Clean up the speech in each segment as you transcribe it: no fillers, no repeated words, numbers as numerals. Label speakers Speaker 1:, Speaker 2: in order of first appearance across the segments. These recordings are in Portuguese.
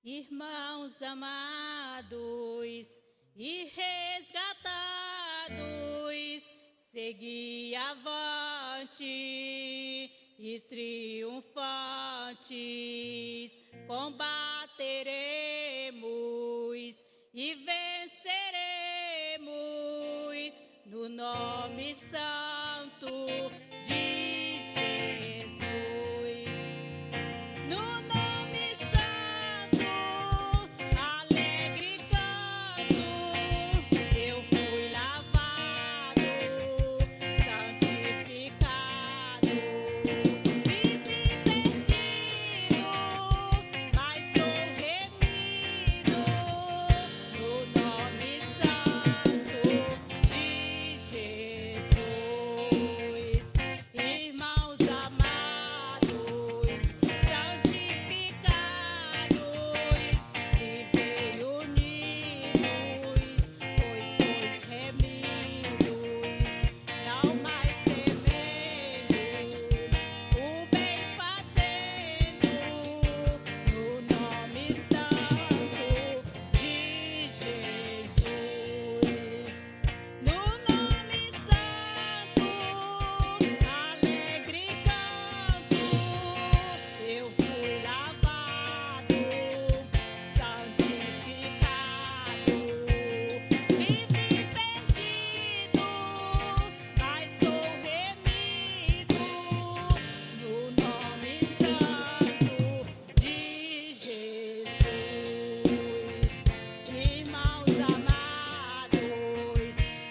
Speaker 1: Irmãos amados e resgatados, segui avante e triunfantes, combateremos e venceremos no nome santo de Jesus. No nome santo, alegre canto, eu fui lavado, santificado, vive perdido, mas sou remido, no nome santo de Jesus. Irmãos amados, santificados, vivei unidos, pois sois remidos, não mais temendo, o bem fazendo, no nome santo de Jesus. No nome santo, alegre canto, eu fui lavado, santificado, vive perdido, mas sou remido, no nome santo de Jesus. Irmãos amados,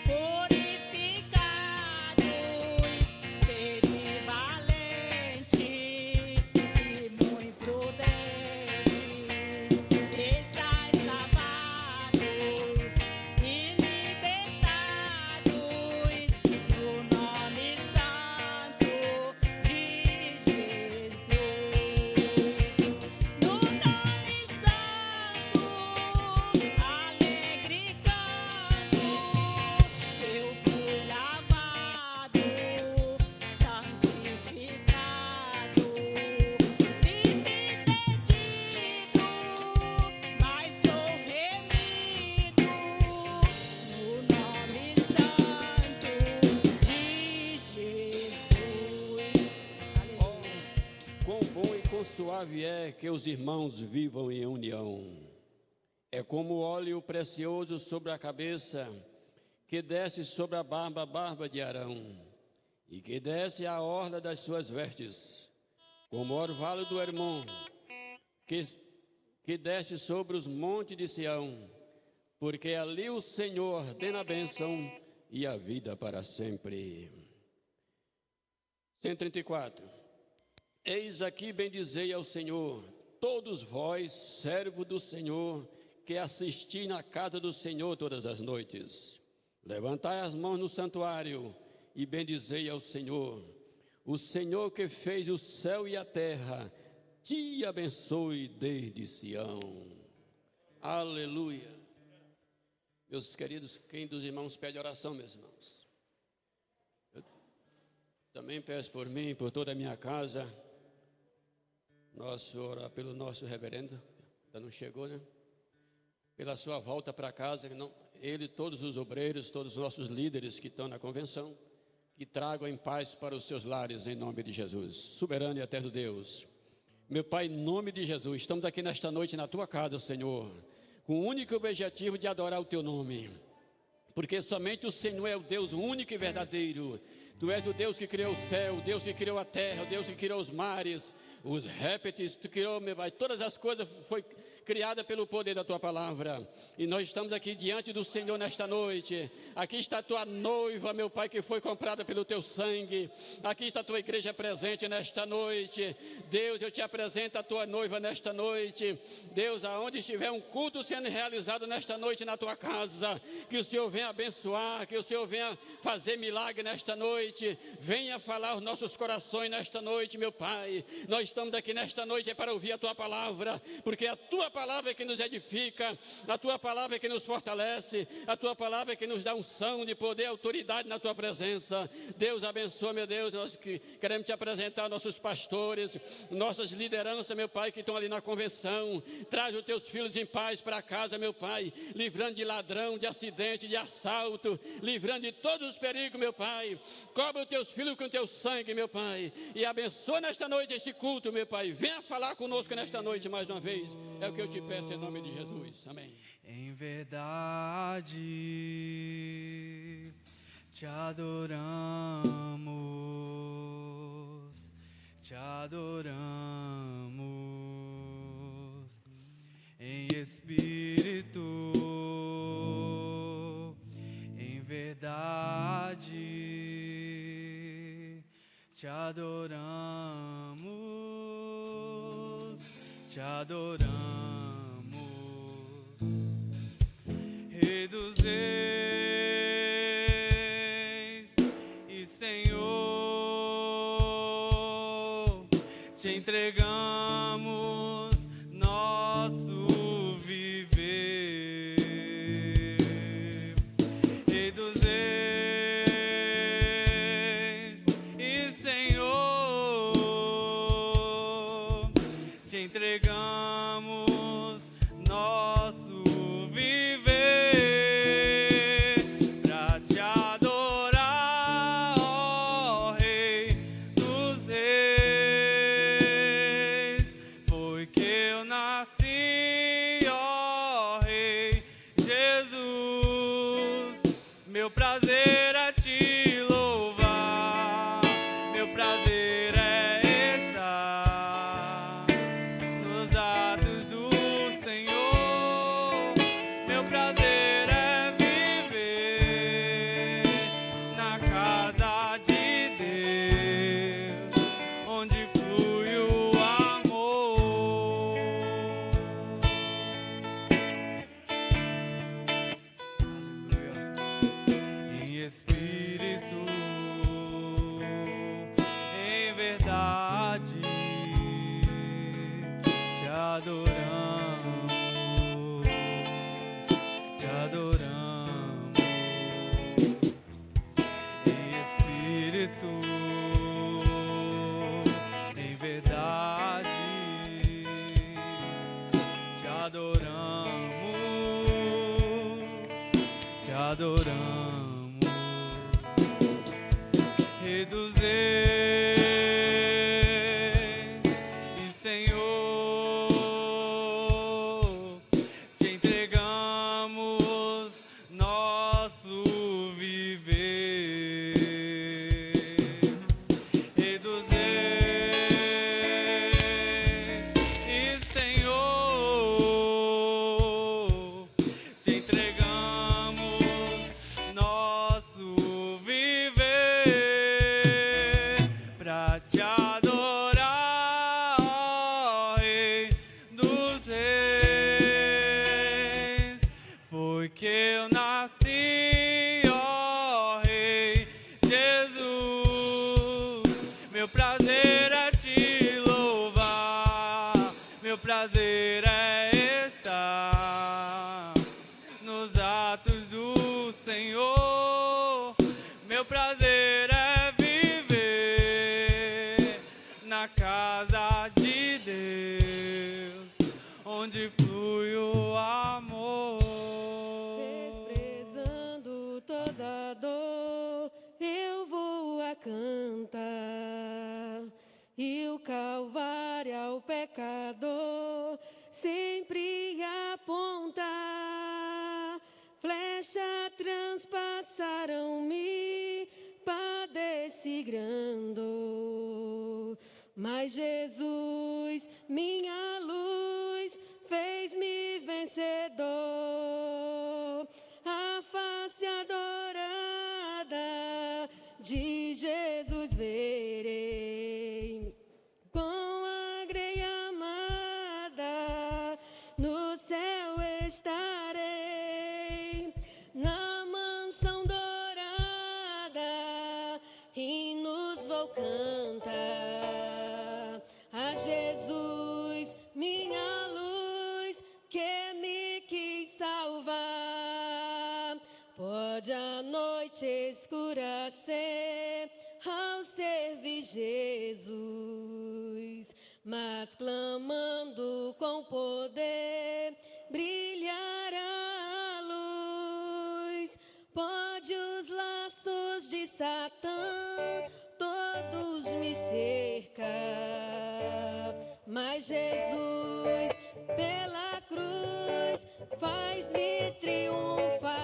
Speaker 1: purificados, sede valentes e muito prudentes, estais lavados e libertados no nome santo de Jesus. No nome santo, alegre canto, eu fui lavado, santificado, vive perdido, mas sou remido, no nome santo de Jesus. Aleluia.
Speaker 2: Quão bom e quão suave é que os irmãos vivam em união. É como óleo precioso sobre a cabeça, que desce sobre a barba de Arão, e que desce à orla das suas vestes, como o orvalho do Hermon, que desce sobre os montes de Sião, porque ali o Senhor ordena a bênção e a vida para sempre. 134. Eis aqui bendizei ao Senhor, todos vós, servo do Senhor, que assisti na casa do Senhor todas as noites. Levantai as mãos no santuário e bendizei ao Senhor. O Senhor que fez o céu e a terra, te abençoe desde Sião. Aleluia. Meus queridos, quem dos irmãos pede oração, meus irmãos? Eu também peço por mim, por toda a minha casa. Orar pelo nosso reverendo, ainda não chegou, né? Pela sua volta para casa, ele, todos os obreiros, todos os nossos líderes que estão na convenção, que tragam em paz para os seus lares, em nome de Jesus. Soberano e eterno Deus, meu Pai, em nome de Jesus, estamos aqui nesta noite na tua casa, Senhor, com o único objetivo de adorar o teu nome, porque somente o Senhor é o Deus único e verdadeiro. Tu és o Deus que criou o céu, o Deus que criou a terra, o Deus que criou os mares, os répteis, tu criou, meu Pai, todas as coisas foi criada pelo poder da tua palavra, e nós estamos aqui diante do Senhor nesta noite. Aqui está a tua noiva, meu Pai, que foi comprada pelo teu sangue. Aqui está a tua igreja presente nesta noite. Deus, eu te apresento a tua noiva nesta noite. Deus, aonde estiver um culto sendo realizado nesta noite na tua casa, que o Senhor venha abençoar, que o Senhor venha fazer milagre nesta noite, venha falar aos nossos corações nesta noite, meu Pai. Nós estamos aqui nesta noite para ouvir a tua palavra, porque a tua palavra é que nos edifica, a tua palavra é que nos fortalece, a tua palavra é que nos dá unção de poder e autoridade na tua presença. Deus abençoa, meu Deus, nós que queremos te apresentar nossos pastores, nossas lideranças, meu Pai, que estão ali na convenção. Traz os teus filhos em paz para casa, meu Pai, livrando de ladrão, de acidente, de assalto, livrando de todos os perigos, meu Pai. Cobre os teus filhos com o teu sangue, meu Pai, e abençoa nesta noite este culto, meu Pai. Venha falar conosco nesta noite mais uma vez. É o que eu te peço em nome de Jesus. Amém.
Speaker 3: Em verdade te adoramos, te adoramos em espírito, em verdade te adoramos, te adoramos, Rei dos Reis e Senhor, te entregamos nosso viver. Rei dos Reis e Senhor, te entregamos nosso viver pra te adorar, ó Rei dos Reis. Foi que eu nasci, ó Rei Jesus. Meu prazer é te louvar, meu prazer é estar nos atos do Senhor. Meu prazer é viver na casa de Deus, onde flui o amor. Aleluia. Em espírito, em verdade, te adoramos, te adoramos. Em espírito, em verdade, te adoramos, te adoramos. Rei dos Reis e Senhor, te entregamos nosso viver. Rei dos Reis e Senhor, te entregamos nosso viver pra te adorar, ó Rei dos Reis. Foi que eu nasci, ó Rei Jesus. Meu prazer é te louvar, meu prazer é estar nos atos do Senhor. Meu prazer é viver na casa de Deus, onde flui o amor.
Speaker 1: Desprezando toda dor, eu vou a cantar. E o Calvário ao pecador sempre aponta. Flecha transpassaram-me, padeci grande. Mas Jesus, minha luz, fez-me vencedor. A face adorada de Jesus verei. Com a greia amada no céu estarei. Na mansão dourada hinos vou cantar. A Jesus noite escurecer ao servir Jesus, mas clamando com poder brilhará a luz. Pode os laços de Satã todos me cercar, mas Jesus pela cruz faz-me triunfar.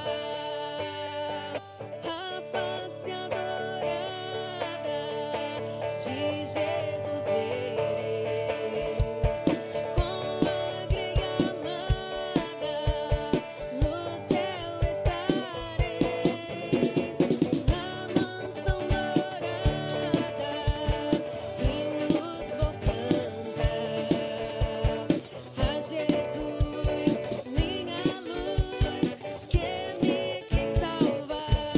Speaker 1: A face adorada de Jesus verei, com a grelha amada no céu estarei, na mansão dourada hinos vou cantar. A Jesus, minha luz, que me quis salvar.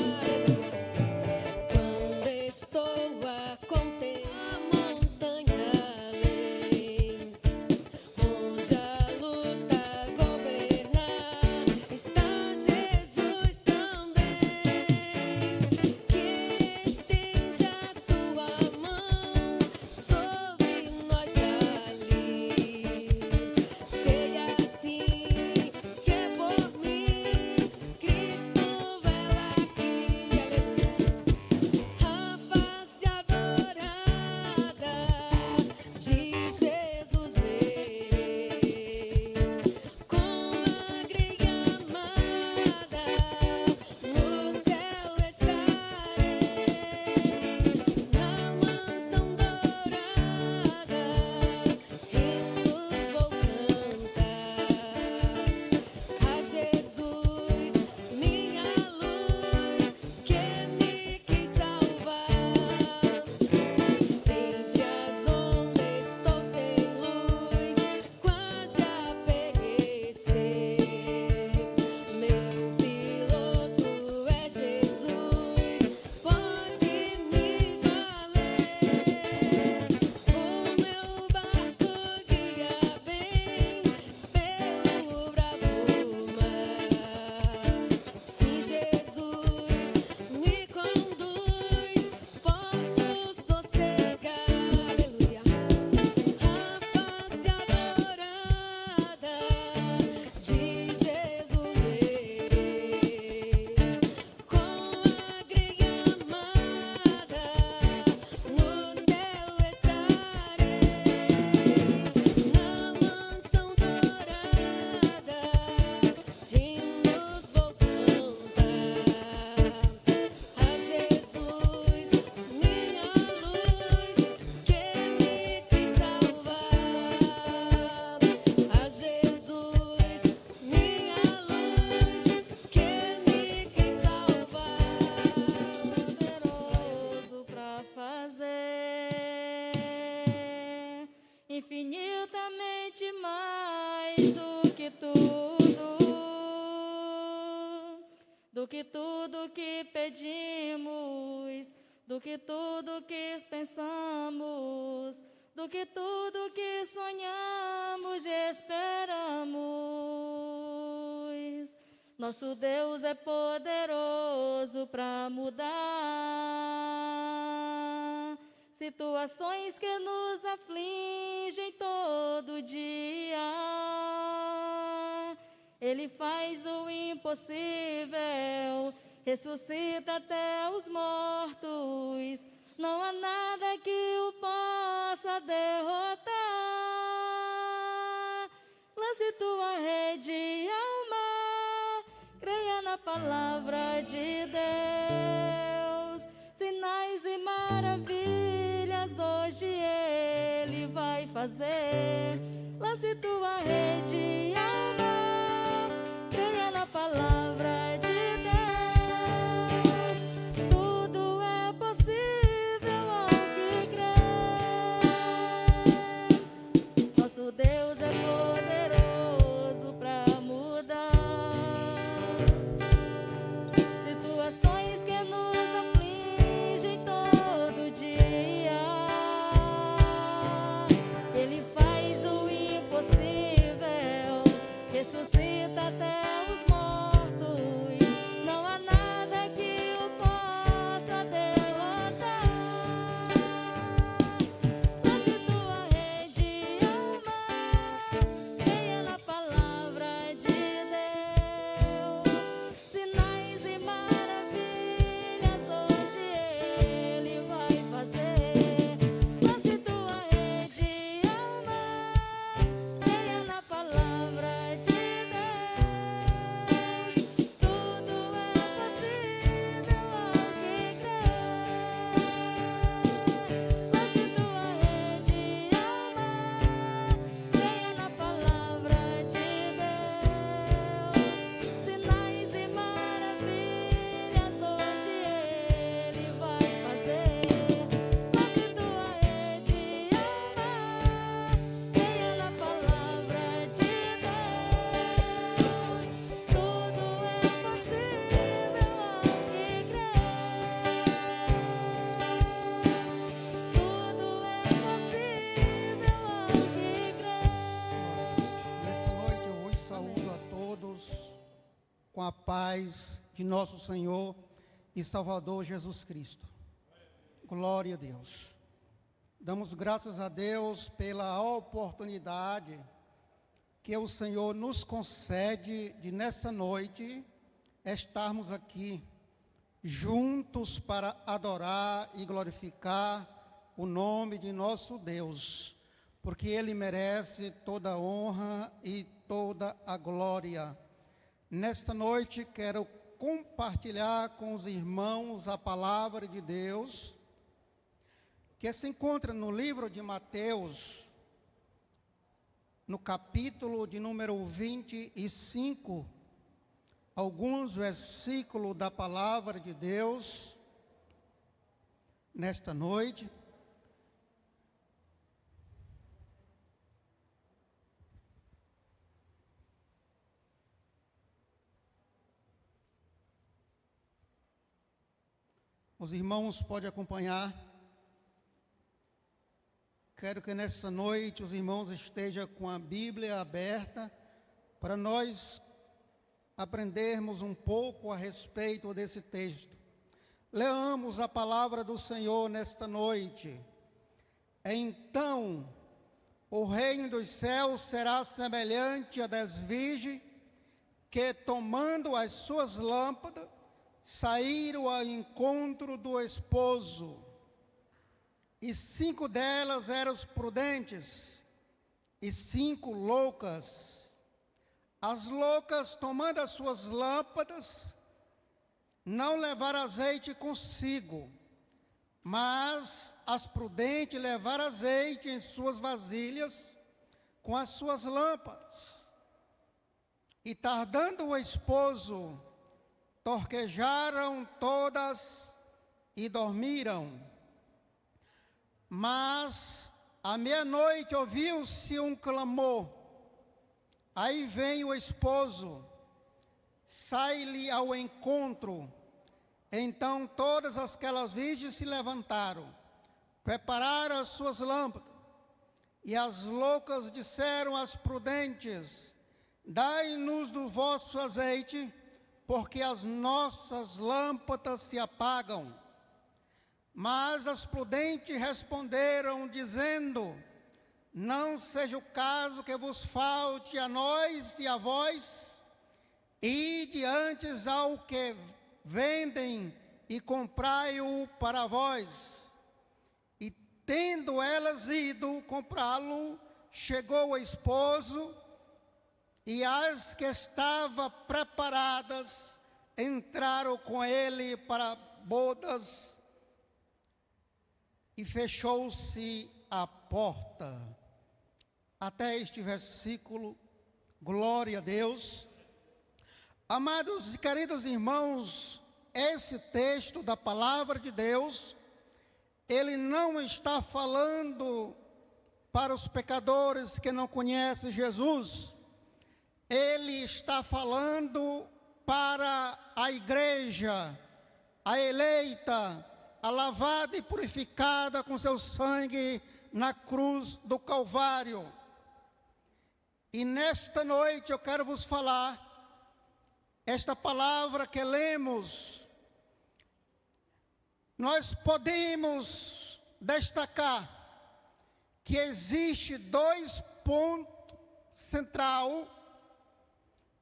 Speaker 1: Quando estou a contemplar a montanha além, onde a luta governar, está Jesus também, que estende a sua mão sobre nós dali. Sei assim que por mim Cristo vela aqui, aleluia. A face adorada de Jesus verei, com a grelha amada no céu estarei, na mansão dourada hinos vou cantar. A Jesus, minha luz, que me quis salvar. Sempre às ondas estou sem luz, quase a perecer. Meu piloto é Jesus, pode me valer. O meu barco guia bem pelo bravo mar. Se Jesus me conduz, posso sossegar, aleluia. A face adorada de Jesus verei, com a grelha amada no céu estarei, na mansão dourada hinos vou cantar. A Jesus, minha luz, que me quis salvar. A Jesus, minha luz, que me quis salvar. Poderoso pra fazer infinitamente mais do que tudo que pedimos, do que tudo que pensamos, do que tudo que sonhamos e esperamos. Nosso Deus é poderoso para mudar situações que nos afligem todo dia. Ele faz o impossível, ressuscita até os mortos. Não há nada que o possa derrotar. Lance tua rede ao mar, creia na palavra de Deus. Sinais e maravilhas hoje Ele vai fazer. Lance tua rede ao mar, creia na palavra de Deus. Tudo é possível ao que crê. Nosso Deus é poderoso para mudar situações que nos afligem todo dia. Ele faz o impossível, ressuscita até os mortos.
Speaker 4: com a paz de nosso Senhor e Salvador Jesus Cristo. Glória a Deus. Damos graças a Deus pela oportunidade que o Senhor nos concede de nesta noite estarmos aqui juntos para adorar e glorificar o nome de nosso Deus, porque Ele merece toda a honra e toda a glória. Nesta noite quero compartilhar com os irmãos a palavra de Deus, que se encontra no livro de Mateus, no capítulo de número 25, alguns versículos da palavra de Deus, nesta noite. Os irmãos podem acompanhar. Quero que nessa noite os irmãos estejam com a Bíblia aberta para nós aprendermos um pouco a respeito desse texto. Leamos a palavra do Senhor nesta noite. Então, o reino dos céus será semelhante a 10 virgens que, tomando as suas lâmpadas, saíram ao encontro do esposo. E 5 delas eram prudentes, e 5 loucas. As loucas, tomando as suas lâmpadas, não levaram azeite consigo, mas as prudentes levaram azeite em suas vasilhas com as suas lâmpadas. E tardando o esposo, torquejaram todas e dormiram. Mas à meia-noite ouviu-se um clamor. Aí vem o esposo, sai-lhe ao encontro. Então todas aquelas virgens se levantaram, prepararam as suas lâmpadas. E as loucas disseram às prudentes: dai-nos do vosso azeite, porque as nossas lâmpadas se apagam. Mas as prudentes responderam, dizendo: não seja o caso que vos falte a nós e a vós, ide antes ao que vendem e comprai-o para vós. E tendo elas ido comprá-lo, chegou o esposo, e as que estavam preparadas entraram com ele para bodas, e fechou-se a porta. Até este versículo, glória a Deus. Amados e queridos irmãos, esse texto da palavra de Deus, ele não está falando para os pecadores que não conhecem Jesus. Ele está falando para a igreja, a eleita, a lavada e purificada com seu sangue na cruz do Calvário. E nesta noite eu quero vos falar, esta palavra que lemos, nós podemos destacar que existe 2 pontos centrais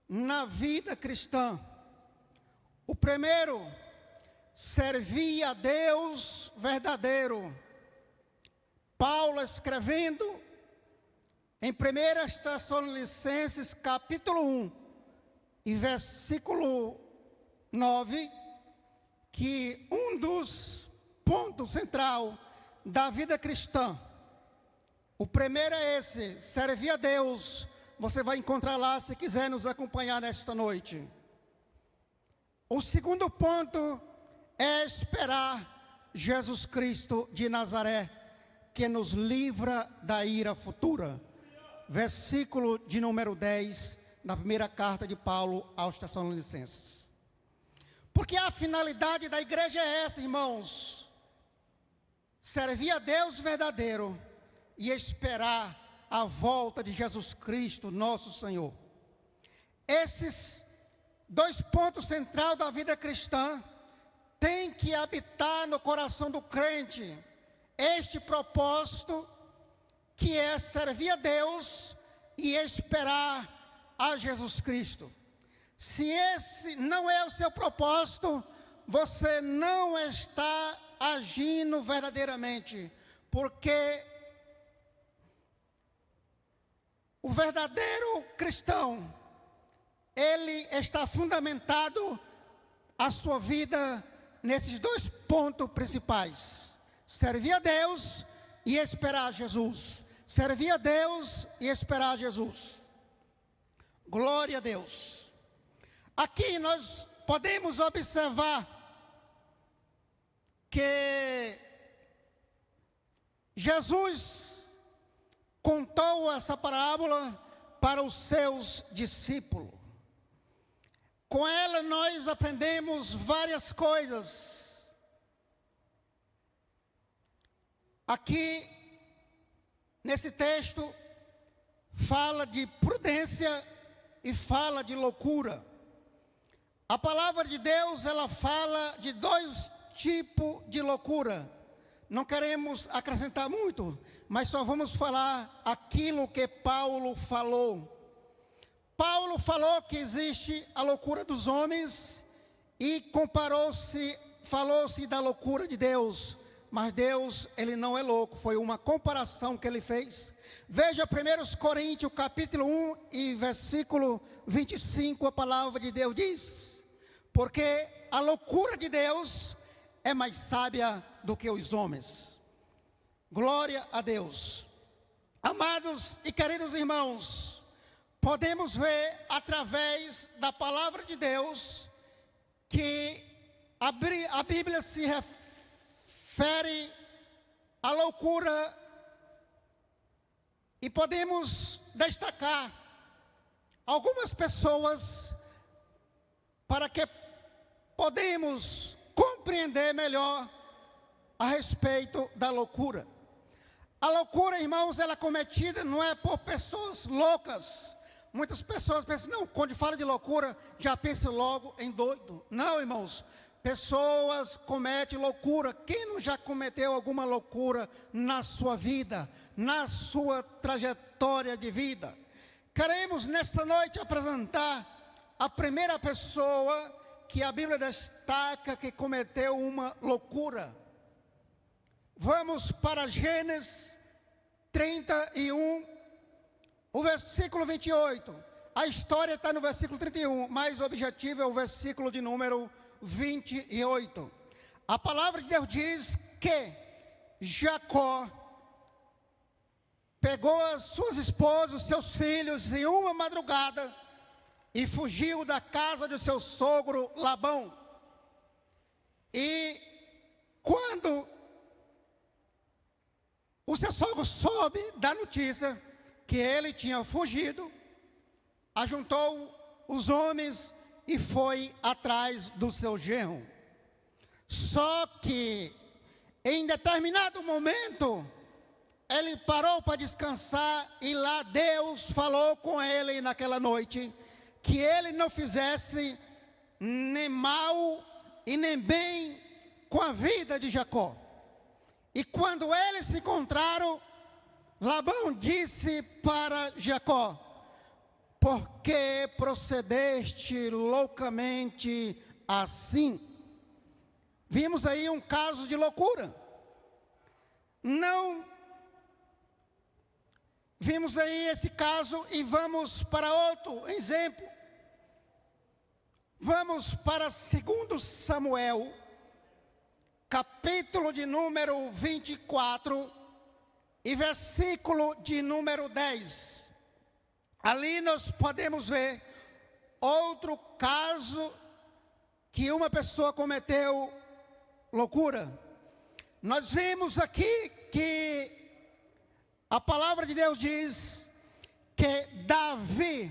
Speaker 4: na vida cristã. O primeiro, servir a Deus verdadeiro. Paulo escrevendo em 1 Tessalonicenses capítulo 1 e versículo 9, que um dos pontos centrais da vida cristã, o primeiro é esse, servir a Deus. Você vai encontrar lá se quiser nos acompanhar nesta noite. O segundo ponto é esperar Jesus Cristo de Nazaré, que nos livra da ira futura. Versículo de número 10, da primeira carta de Paulo aos Tessalonicenses. Porque a finalidade da igreja é essa, irmãos: servir a Deus verdadeiro e esperar a volta de Jesus Cristo, nosso Senhor. Esses 2 pontos centrais da vida cristã tem que habitar no coração do crente este propósito, que é servir a Deus e esperar a Jesus Cristo. Se esse não é o seu propósito, você não está agindo verdadeiramente, porque o verdadeiro cristão, ele está fundamentado a sua vida nesses 2 pontos principais: servir a Deus e esperar a Jesus. Servir a Deus e esperar a Jesus. Glória a Deus. Aqui nós podemos observar que Jesus contou essa parábola para os seus discípulos. Com ela nós aprendemos várias coisas. Aqui, nesse texto, fala de prudência e fala de loucura. A palavra de Deus, ela fala de 2 tipos de loucura. Não queremos acrescentar muito, mas só vamos falar aquilo que Paulo falou. Paulo falou que existe a loucura dos homens e falou-se da loucura de Deus. Mas Deus, ele não é louco, foi uma comparação que ele fez. Veja 1 Coríntios capítulo 1 e versículo 25, a palavra de Deus diz: porque a loucura de Deus é mais sábia do que os homens. Glória a Deus. Amados e queridos irmãos, podemos ver através da palavra de Deus que a Bíblia se refere à loucura, e podemos destacar algumas pessoas para que podemos compreender melhor a respeito da loucura. A loucura, irmãos, ela é cometida não é por pessoas loucas. Muitas pessoas pensam, não, quando fala de loucura, já pensa logo em doido. Não, irmãos, pessoas cometem loucura. Quem não já cometeu alguma loucura na sua vida, na sua trajetória de vida? Queremos nesta noite apresentar a primeira pessoa que a Bíblia destaca que cometeu uma loucura. Vamos para Gênesis 31, o versículo 28. A história está no versículo 31, mas o objetivo é o versículo de número 28. A palavra de Deus diz que Jacó pegou as suas esposas, seus filhos, em uma madrugada e fugiu da casa do seu sogro Labão. E quando o seu sogro soube da notícia que ele tinha fugido, ajuntou os homens e foi atrás do seu genro. Só que em determinado momento ele parou para descansar, e lá Deus falou com ele naquela noite que ele não fizesse nem mal e nem bem com a vida de Jacó. E quando eles se encontraram, Labão disse para Jacó: por que procedeste loucamente assim? Vimos aí um caso de loucura. Não vimos aí esse caso, e vamos para outro exemplo. Vamos para 2 Samuel, capítulo de número 24 e versículo de número 10. Ali nós podemos ver outro caso que uma pessoa cometeu loucura. Nós vimos aqui que a palavra de Deus diz que Davi,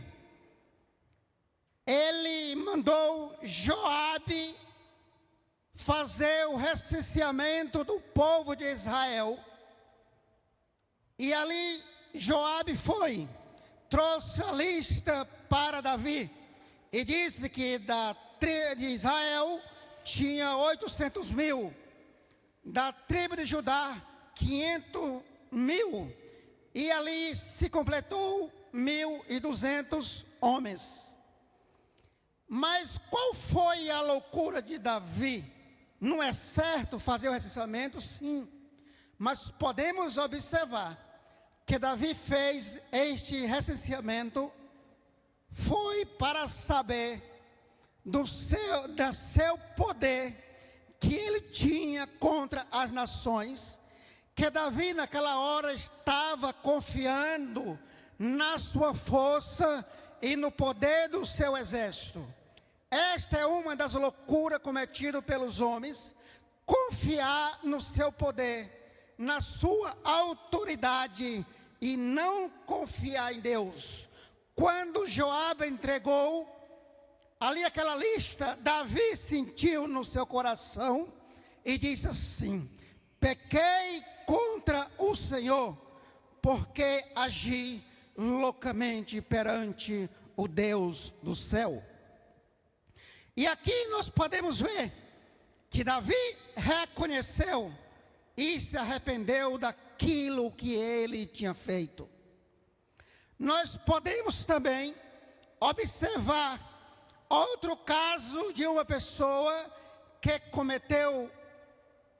Speaker 4: ele mandou Joabe fazer o recenseamento do povo de Israel. E ali Joabe foi, trouxe a lista para Davi. E disse que da tribo de Israel tinha 800 mil, da tribo de Judá 500 mil, e ali se completou 1.200 homens. Mas qual foi a loucura de Davi? Não é certo fazer o recenseamento? Sim, mas podemos observar que Davi fez este recenseamento foi para saber do seu poder que ele tinha contra as nações, que Davi naquela hora estava confiando na sua força e no poder do seu exército. Esta é uma das loucuras cometidas pelos homens, confiar no seu poder, na sua autoridade e não confiar em Deus. Quando Joabe entregou ali aquela lista, Davi sentiu no seu coração e disse assim: pequei contra o Senhor, porque agi loucamente perante o Deus do céu. E aqui nós podemos ver que Davi reconheceu e se arrependeu daquilo que ele tinha feito. Nós podemos também observar outro caso de uma pessoa que cometeu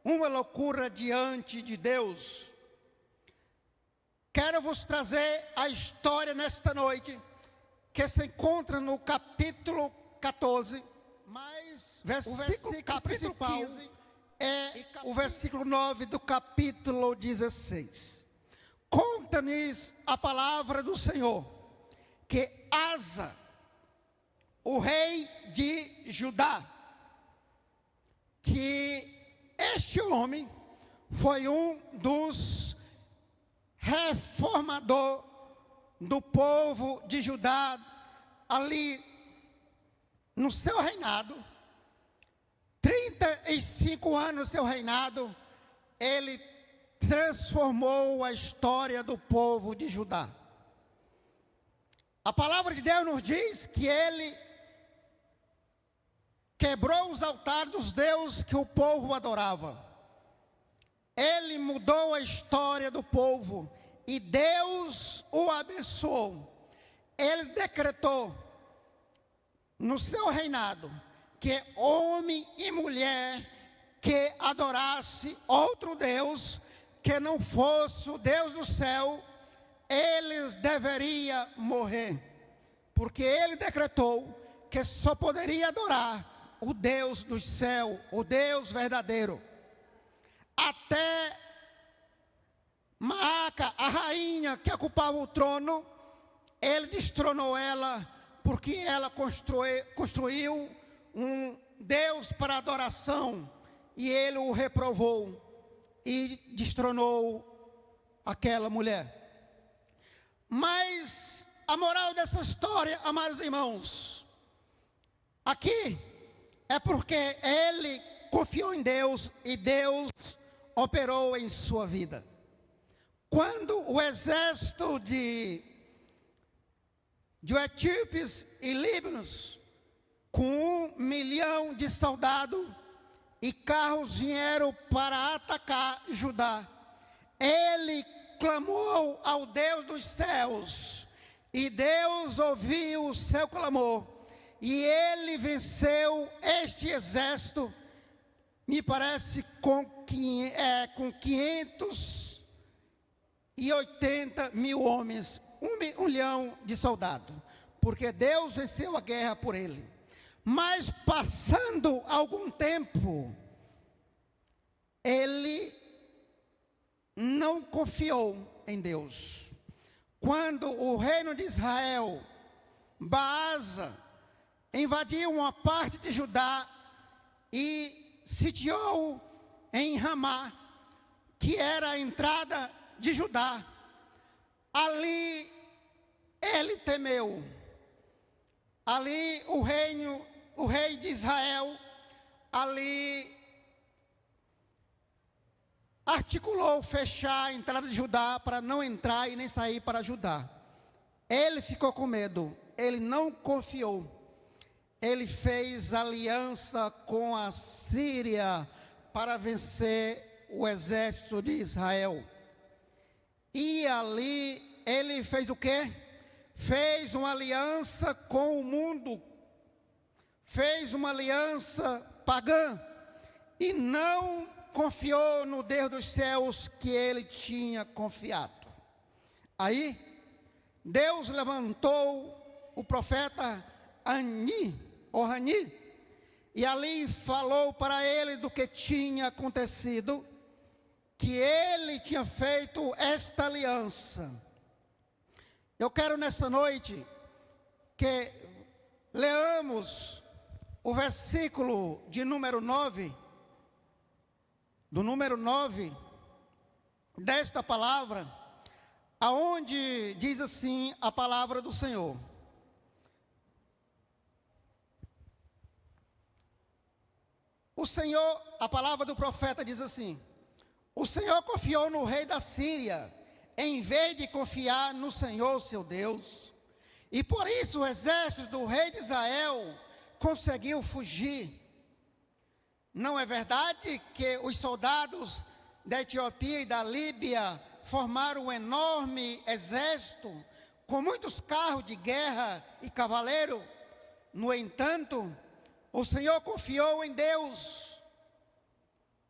Speaker 4: uma loucura diante de Deus. Quero vos trazer a história nesta noite, que se encontra no capítulo 14, mas o versículo principal é o versículo 9 do capítulo 16. Conta-nos a palavra do Senhor, que Asa, o rei de Judá, que este homem foi um dos reformadores do povo de Judá, ali no seu reinado, 35 anos do seu reinado, ele transformou a história do povo de Judá. A palavra de Deus nos diz que ele quebrou os altares dos deuses que o povo adorava. Ele mudou a história do povo e Deus o abençoou. Ele decretou no seu reinado que homem e mulher que adorasse outro Deus que não fosse o Deus do céu, eles deveriam morrer, porque ele decretou que só poderia adorar o Deus do céu, o Deus verdadeiro. Até Maaca, a rainha que ocupava o trono, ele destronou ela, porque ela construiu um Deus para adoração, e ele o reprovou e destronou aquela mulher. Mas a moral dessa história, amados irmãos, aqui é porque ele confiou em Deus e Deus operou em sua vida. Quando o exército de etíopes e líbanos, com 1 milhão de soldados e carros vieram para atacar Judá, ele clamou ao Deus dos céus, e Deus ouviu o seu clamor, e ele venceu este exército, me parece com 580 mil homens, 1 milhão de soldados, porque Deus venceu a guerra por ele. Mas passando algum tempo, ele não confiou em Deus. Quando o reino de Israel, Baasa, invadiu uma parte de Judá e sitiou em Ramá, que era a entrada de Judá, ali ele temeu. Ali o rei de Israel, ali articulou fechar a entrada de Judá para não entrar e nem sair para Judá. Ele ficou com medo, ele não confiou. ele fez aliança com a Síria para vencer o exército de Israel. E ali ele fez o quê? Fez uma aliança com o mundo, fez uma aliança pagã e não confiou no Deus dos céus que ele tinha confiado. Aí, Deus levantou o profeta Ani, e ali falou para ele do que tinha acontecido, que ele tinha feito esta aliança. Eu quero nesta noite que leamos o versículo de número 9, do número 9 desta palavra, aonde diz assim a palavra do Senhor. O Senhor, a palavra do profeta diz assim: o Senhor confiou no rei da Síria, em vez de confiar no Senhor seu Deus. E por isso o exército do rei de Israel conseguiu fugir. Não é verdade que os soldados da Etiópia e da Líbia formaram um enorme exército, com muitos carros de guerra e cavaleiro? No entanto, o Senhor confiou em Deus,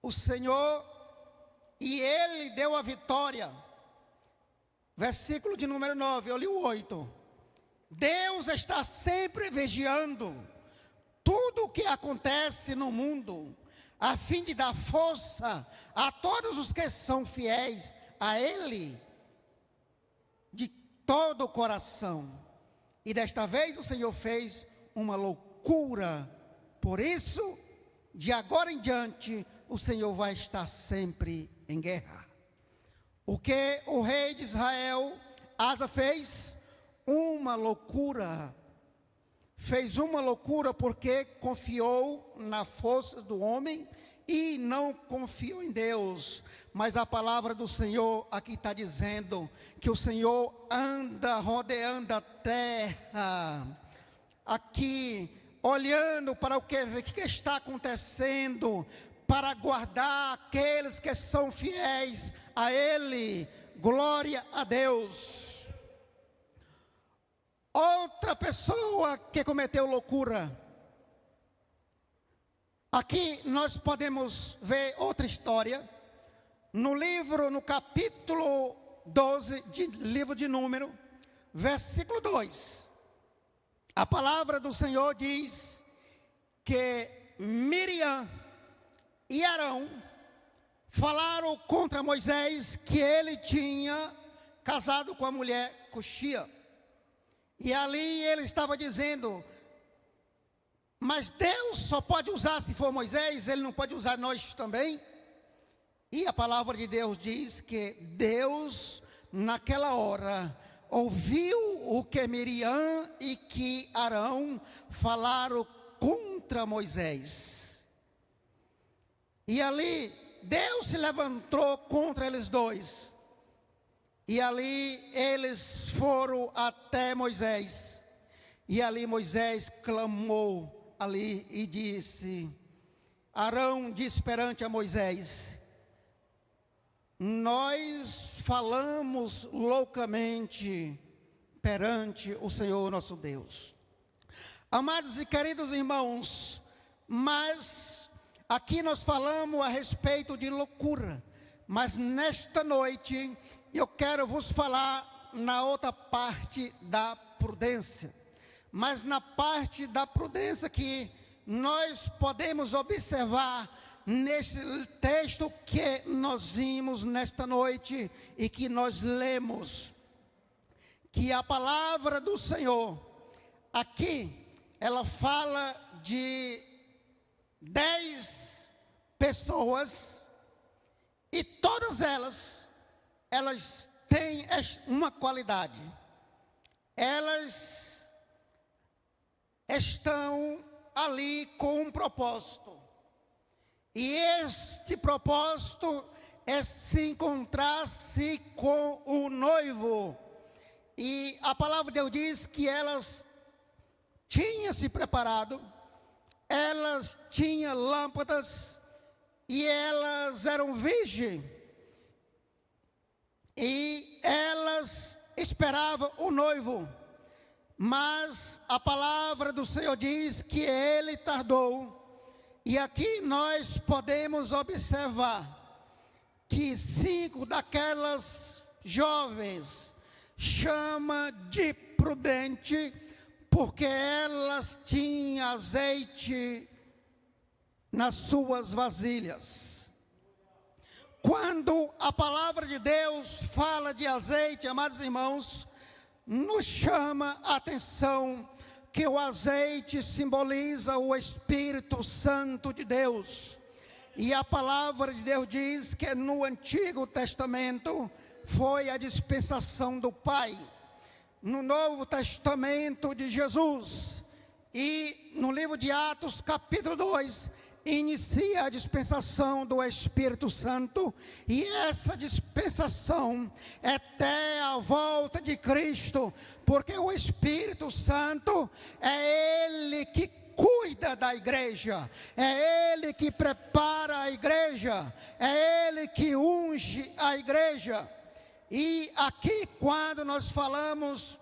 Speaker 4: o Senhor, e Ele deu a vitória. Versículo de número 9, eu li o 8. Deus está sempre vigiando tudo o que acontece no mundo, a fim de dar força a todos os que são fiéis a Ele, de todo o coração. E desta vez o Senhor fez uma loucura. Por isso, de agora em diante, o Senhor vai estar sempre em guerra. O que o rei de Israel, Asa, fez? Uma loucura. Fez uma loucura porque confiou na força do homem e não confiou em Deus. Mas a palavra do Senhor aqui está dizendo que o Senhor anda rodeando a terra, aqui, olhando para o que está acontecendo, para guardar aqueles que são fiéis a Ele. Glória a Deus. Outra pessoa que cometeu loucura. Aqui nós podemos ver outra história. No capítulo 12, livro de Número, versículo 2. A palavra do Senhor diz que Miriam e Arão falaram contra Moisés que ele tinha casado com a mulher Cuxia. E ali ele estava dizendo: mas Deus só pode usar se for Moisés, Ele não pode usar nós também? E a palavra de Deus diz que Deus, naquela hora, ouviu o que Miriam e que Arão falaram contra Moisés. E ali Deus se levantou contra eles dois. E ali eles foram até Moisés. E ali Moisés clamou ali e disse, Arão disse perante a Moisés: nós falamos loucamente perante o Senhor nosso Deus. Amados e queridos irmãos, mas aqui nós falamos a respeito de loucura. Mas nesta noite eu quero vos falar na outra parte da prudência. Mas na parte da prudência que nós podemos observar neste texto que nós vimos nesta noite e que nós lemos, que a palavra do Senhor aqui, ela fala de 10 pessoas e todas elas têm uma qualidade. Elas estão ali com um propósito. E este propósito é se encontrar-se com o noivo. E a palavra de Deus diz que elas tinha se preparado, elas tinham lâmpadas e elas eram virgens. E elas esperavam o noivo. Mas a palavra do Senhor diz que ele tardou. E aqui nós podemos observar que 5 daquelas jovens chama de prudente, porque elas tinham azeite nas suas vasilhas. Quando a palavra de Deus fala de azeite, amados irmãos, nos chama a atenção que o azeite simboliza o Espírito Santo de Deus. E a palavra de Deus diz que no Antigo Testamento foi a dispensação do Pai. No Novo Testamento de Jesus e no livro de Atos, capítulo 2, inicia a dispensação do Espírito Santo, e essa dispensação é até a volta de Cristo, porque o Espírito Santo é Ele que cuida da igreja, é Ele que prepara a igreja, é Ele que unge a igreja. E aqui, quando nós falamos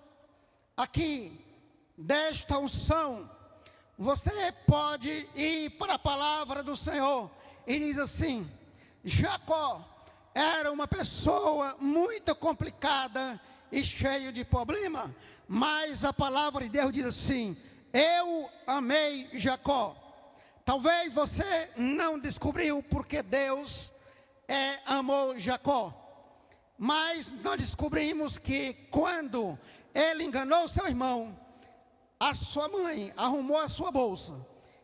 Speaker 4: aqui desta unção, você pode ir para a palavra do Senhor e diz assim: Jacó era uma pessoa muito complicada e cheia de problema, mas a palavra de Deus diz assim: eu amei Jacó. Talvez você não descobriu porque Deus amou Jacó, mas nós descobrimos que quando ele enganou seu irmão, a sua mãe arrumou a sua bolsa,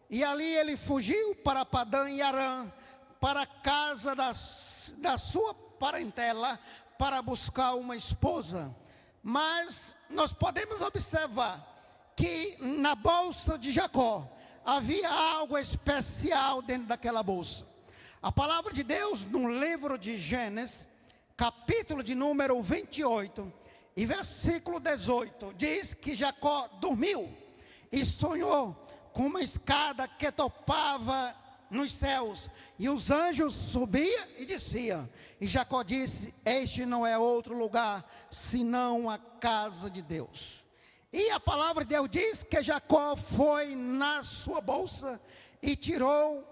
Speaker 4: e ali ele fugiu para Padã e Arã, para a casa da sua parentela, para buscar uma esposa. Mas nós podemos observar que na bolsa de Jacó havia algo especial dentro daquela bolsa. A palavra de Deus no livro de Gênesis, capítulo de número 28, e versículo 18, diz que Jacó dormiu e sonhou com uma escada que topava nos céus, e os anjos subiam e desciam. E Jacó disse: este não é outro lugar, senão a casa de Deus. E a palavra de Deus diz que Jacó foi na sua bolsa e tirou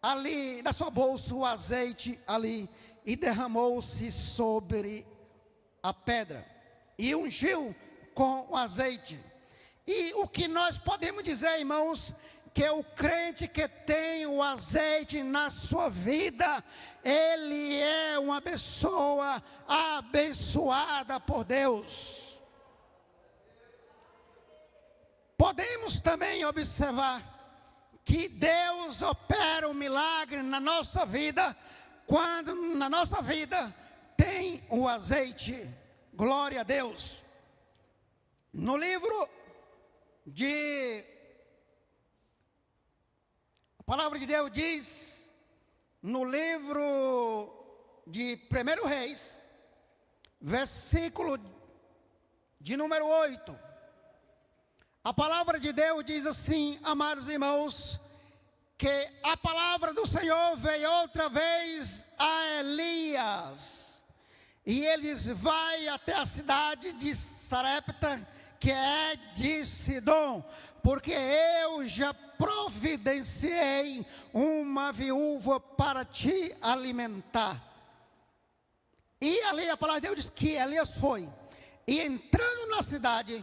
Speaker 4: ali da sua bolsa o azeite ali, e derramou-se sobre a pedra, e ungiu com o azeite. E o que nós podemos dizer, irmãos, que o crente que tem o azeite na sua vida, ele é uma pessoa abençoada por Deus. Podemos também observar que Deus opera um milagre na nossa vida, quando na nossa vida tem o azeite. Glória a Deus. No livro de... a palavra de Deus diz, no livro de 1 Reis, versículo de número 8, a palavra de Deus diz assim, amados irmãos, que a palavra do Senhor veio outra vez a Elias. E eles vai até a cidade de Sarepta, que é de Sidom, porque eu já providenciei uma viúva para te alimentar. E ali a palavra de Deus diz que Elias foi, e entrando na cidade,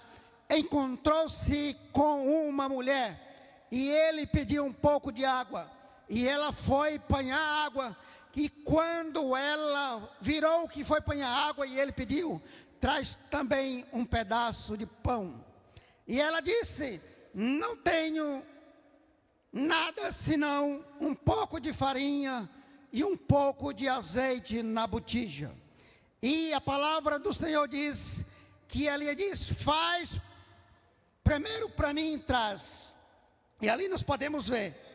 Speaker 4: encontrou-se com uma mulher, e ele pediu um pouco de água, e ela foi apanhar água. E quando ela virou que foi apanhar água, e ele pediu: traz também um pedaço de pão. E ela disse: não tenho nada senão um pouco de farinha e um pouco de azeite na botija. E a palavra do Senhor diz que ele diz: faz primeiro para mim, traz. E ali nós podemos ver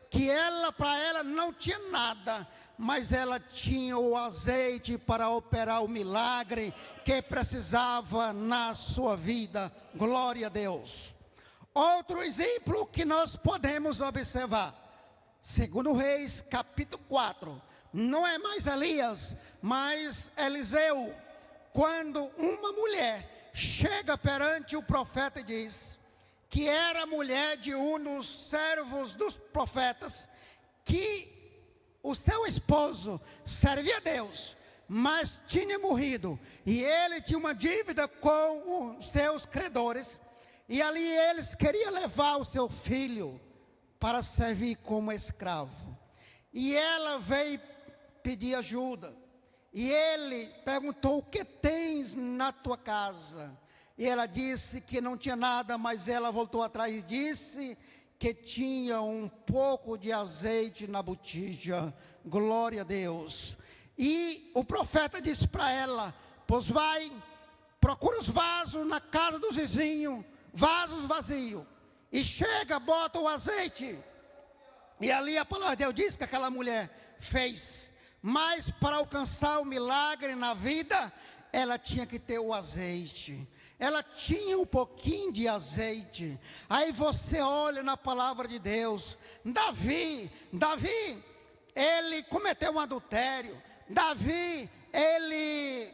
Speaker 4: que para ela não tinha nada, mas ela tinha o azeite para operar o milagre que precisava na sua vida. Glória a Deus. Outro exemplo que nós podemos observar, segundo Reis, capítulo 4, não é mais Elias, mas Eliseu, quando uma mulher chega perante o profeta e diz que era mulher de um dos servos dos profetas, que o seu esposo servia a Deus, mas tinha morrido, e ele tinha uma dívida com os seus credores, e ali eles queriam levar o seu filho para servir como escravo. E ela veio pedir ajuda, e ele perguntou: o que tens na tua casa? E ela disse que não tinha nada, mas ela voltou atrás e disse que tinha um pouco de azeite na botija. Glória a Deus. E o profeta disse para ela: pois vai, procura os vasos na casa dos vizinhos, vasos vazios, e chega, bota o azeite. E ali a palavra de Deus diz que aquela mulher fez. Mas para alcançar o milagre na vida, ela tinha que ter o azeite. Ela tinha um pouquinho de azeite. Aí você olha na palavra de Deus, Davi, ele cometeu um adultério. Davi, ele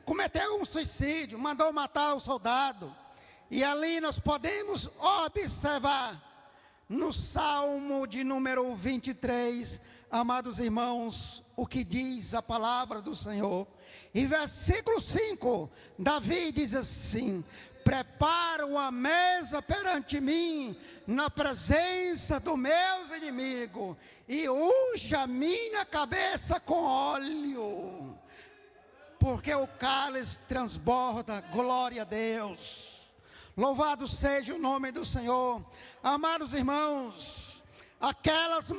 Speaker 4: cometeu um suicídio, mandou matar o soldado. E ali nós podemos observar, no Salmo de número 23, amados irmãos, o que diz a palavra do Senhor. Em versículo 5, Davi diz assim: prepara uma mesa perante mim, na presença dos meus inimigos, e unge a minha cabeça com óleo, porque o cálice transborda. Glória a Deus. Louvado seja o nome do Senhor. Amados irmãos, aquelas 5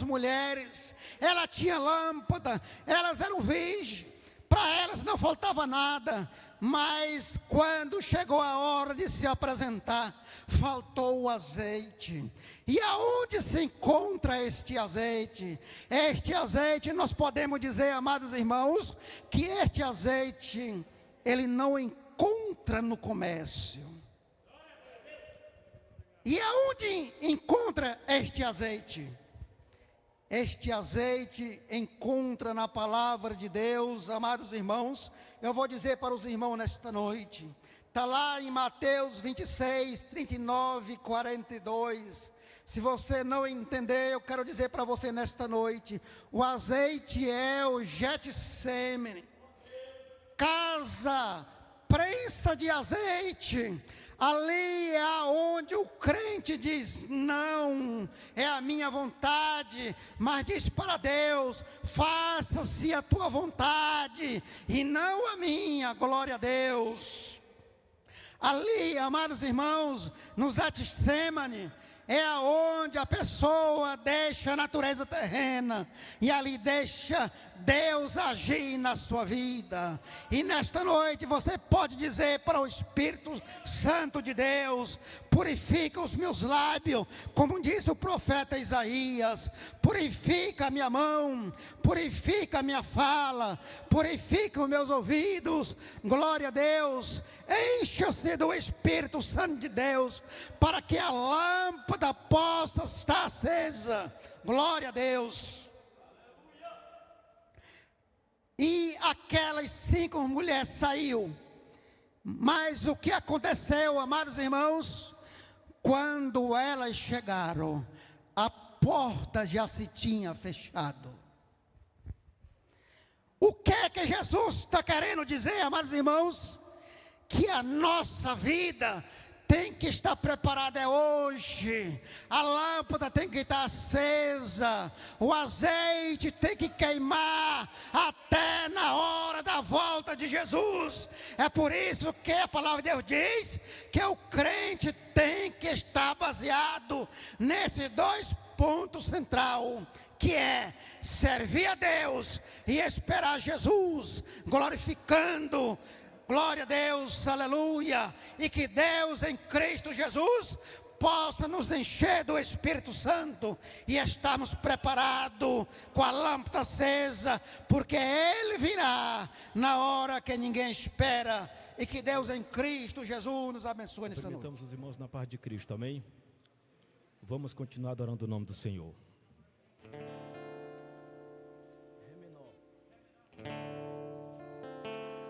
Speaker 4: mulheres, ela tinha lâmpada, elas eram virgens, para elas não faltava nada, mas quando chegou a hora de se apresentar, faltou o azeite. E aonde se encontra este azeite? Este azeite, nós podemos dizer, amados irmãos, que este azeite, ele não encontra no comércio. E aonde encontra este azeite? Este azeite encontra na palavra de Deus, amados irmãos. Eu vou dizer para os irmãos nesta noite, está lá em Mateus 26, 39 e 42. Se você não entender, eu quero dizer para você nesta noite, o azeite é o Getsemane, casa, prensa de azeite. Ali é onde o crente diz: não é a minha vontade, mas diz para Deus: faça-se a tua vontade e não a minha. Glória a Deus. Ali, amados irmãos, no Getsemane, é aonde a pessoa deixa a natureza terrena e ali deixa Deus agir na sua vida. E nesta noite você pode dizer para o Espírito Santo de Deus: purifica os meus lábios, como disse o profeta Isaías, purifica a minha mão, purifica a minha fala, purifica os meus ouvidos. Glória a Deus. Encha-se do Espírito Santo de Deus, para que a lâmpada possa estar acesa. Glória a Deus. E aquelas 5 mulheres saíram. Mas o que aconteceu, amados irmãos? Quando elas chegaram, a porta já se tinha fechado. O que é que Jesus está querendo dizer, amados irmãos? Que a nossa vida tem que estar preparada hoje. A lâmpada tem que estar acesa. O azeite tem que queimar até na hora da volta de Jesus. É por isso que a palavra de Deus diz que o crente tem que estar baseado nesses 2 pontos centrais, que é servir a Deus e esperar Jesus, glorificando. Glória a Deus, aleluia. E que Deus em Cristo Jesus possa nos encher do Espírito Santo e estarmos preparados com a lâmpada acesa, porque Ele virá na hora que ninguém espera. e que Deus em Cristo Jesus nos abençoe nesta noite.
Speaker 5: Cumprimentamos os irmãos na paz de Cristo, amém? Vamos continuar adorando o nome do Senhor.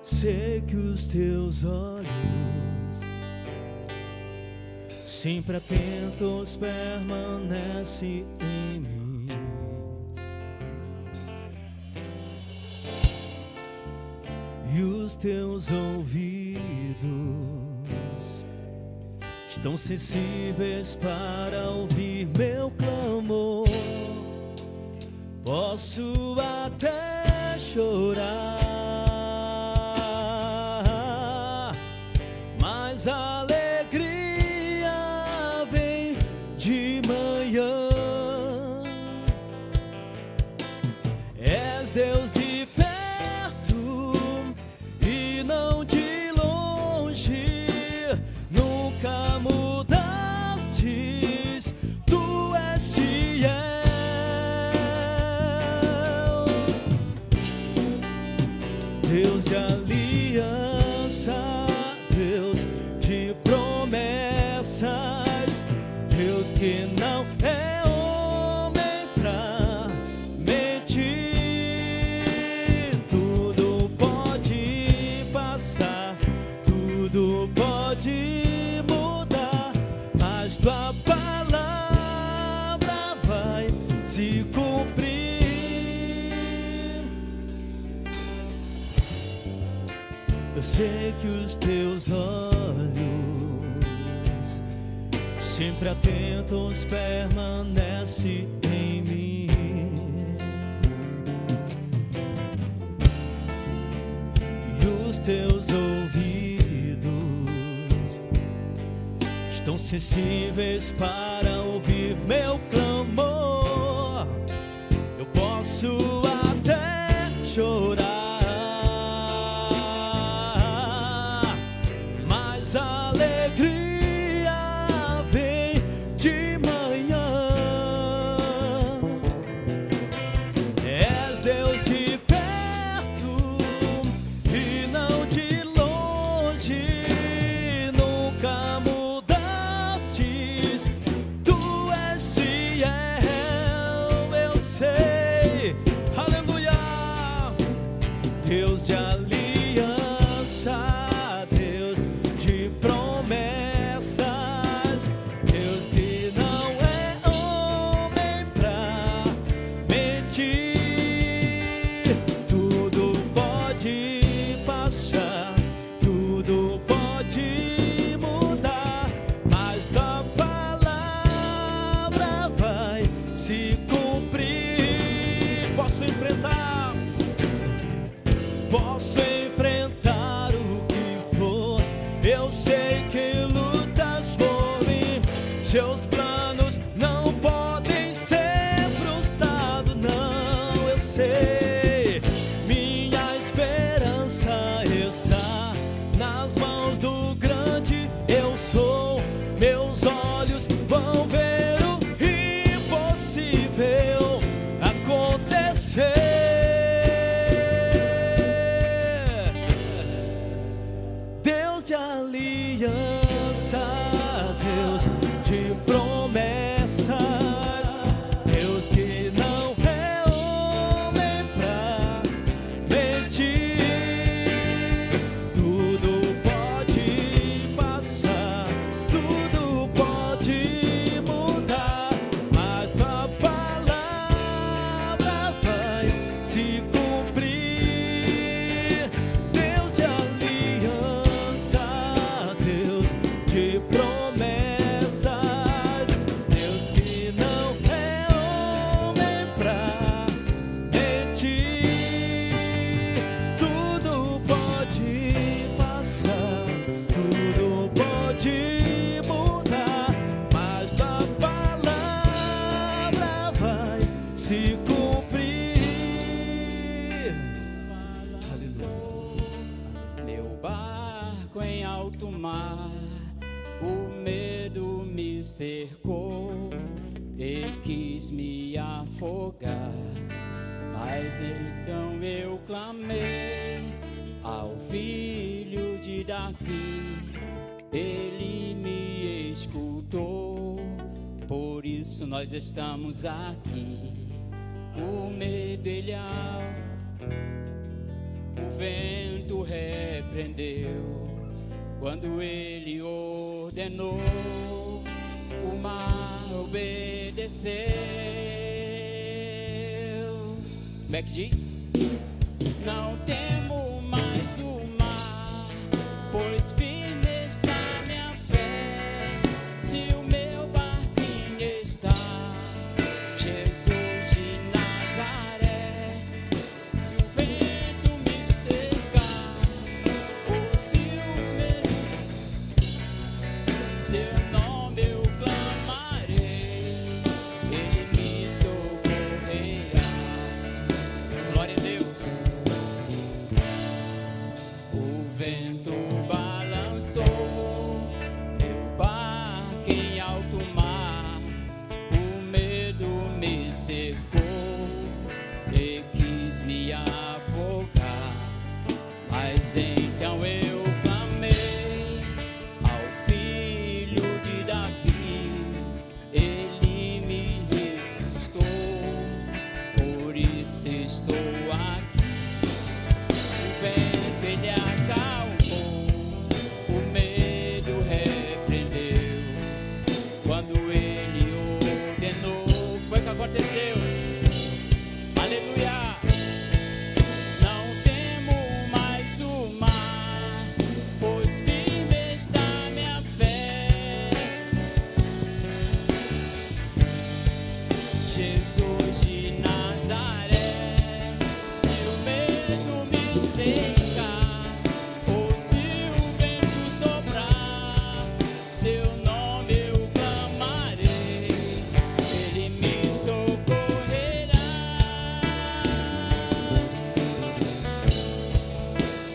Speaker 5: Sei que os teus olhos, sempre atentos, permanecem em mim. E os teus ouvidos estão sensíveis para ouvir meu clamor. Posso até chorar, mas a alegria vem de manhã. És Deus de perto e não de longe, nunca mudastes, tu és fiel. Deus de aliança, Deus de promessas, Deus que não é homem pra mentir. Tudo pode passar, tudo pode mudar, mas tua palavra vai se cumprir. Eu sei que os teus olhos, sempre atentos, permanecem em mim. E os teus ouvidos estão sensíveis para ouvir meu clamor. Eu posso até chorar, a alegria vem de manhã. És Deus de perto e não de longe, nunca mudastes, tu és fiel. Eu sei, aleluia. Deus de aliança, promessas, Deus que não é homem pra mentir. Tudo pode passar, tudo pode mudar, mas tua palavra vai se cumprir. Posso enfrentar o que for, eu sei que lutas por mim, seus planos não podem ser frustrados, não, eu sei. Minha esperança está nas mãos do grande eu sou. Meus olhos vão ver o impossível acontecer. Deus de aliança, Deus de promessas, Deus que não é homem pra mentir. Tudo pode passar, tudo pode mudar, mas tua palavra vai se cumprir. Deus de aliança, Deus de promessas, Deus que não é homem pra mentir. Tudo pode passar, tudo pode mudar, mas tua palavra vai se cumprir.
Speaker 3: Meu barco em alto mar, o medo me cercou e quis me afogar, mas então eu clamei ao Filho filho de Davi, ele me escutou, por isso nós estamos aqui. O medo ele o vento repreendeu, quando ele ordenou, o mar obedeceu. Como é que diz? Não temo mais o mar, pois firme está minha fé. Se o meu barquinho está, Jesus de Nazaré. Se o vento me cercar, ou se o meu, seu nome eu clamarei, ele me socorrerá. Glória a Deus. O vento balançou meu barco em alto mar, o medo me cercou e quis me afogar, mas então eu clamei ao filho de Davi, ele me ressuscitou, por isso estou aqui. O vento ele acalmou, o medo repreendeu, quando ele ordenou. O que foi que aconteceu? Aleluia! Não temo mais o mar, pois firme está minha fé. Jesus de Nazaré. Se o medo me cercar, ou se o vento soprar, seu nome eu clamarei, ele me socorrerá.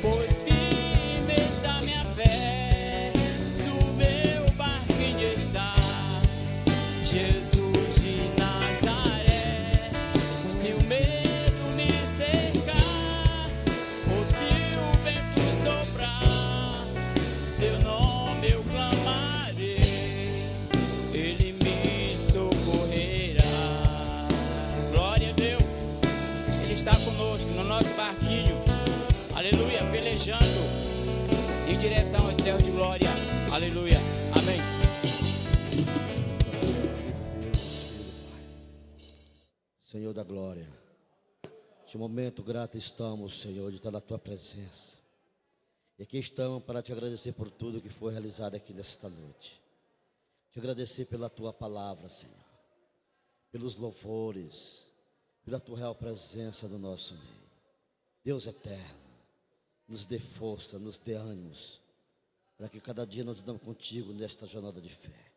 Speaker 3: Pois firme está minha fé, no meu barquinho está Jesus de Nazaré. Se o medo me cercar, ou se o vento soprar, seu nome eu clamarei, ele me socorrerá. Glória a Deus, ele está conosco no nosso barquinho, aleluia, pelejando em direção aos céus de glória, aleluia, amém.
Speaker 6: Senhor da glória, neste momento grato estamos, Senhor, de estar na tua presença. E aqui estamos para te agradecer por tudo que foi realizado aqui nesta noite. Te agradecer pela tua palavra, Senhor, pelos louvores, pela tua real presença no nosso meio. Deus eterno, nos dê força, nos dê ânimos, para que cada dia nós andamos contigo nesta jornada de fé.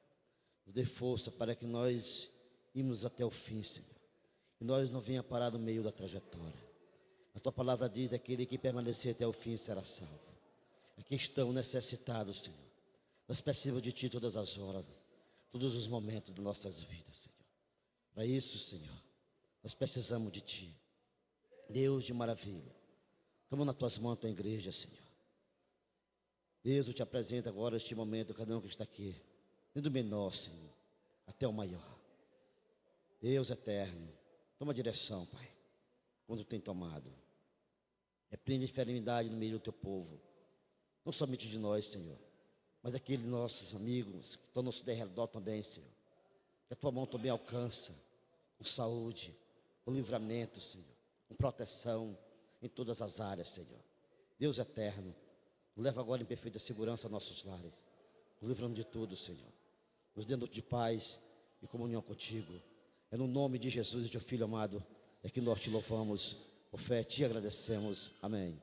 Speaker 6: Nos dê força para que nós irmos até o fim, Senhor, e nós não venhamos parar no meio da trajetória. A tua palavra diz: aquele que permanecer até o fim será salvo. Aqui estão necessitados, Senhor. Nós precisamos de ti todas as horas, todos os momentos de nossas vidas, Senhor. Para isso, Senhor, nós precisamos de ti, Deus de maravilha. Toma nas tuas mãos a tua igreja, Senhor. Deus, eu te apresento agora este momento, cada um que está aqui, desde o menor, Senhor, até o maior. Deus eterno, toma direção, Pai, quando tem tomado. Repreende a enfermidade no meio do teu povo, não somente de nós, Senhor, mas aqueles nossos amigos que estão no nosso redor também, Senhor. Que a tua mão também alcança, com saúde, com livramento, Senhor, com proteção em todas as áreas, Senhor. Deus eterno, nos leva agora em perfeita segurança a nossos lares, nos livrando de tudo, Senhor, nos dando de paz e comunhão contigo. É no nome de Jesus e teu Filho amado, é que nós te louvamos, por fé te agradecemos. Amém.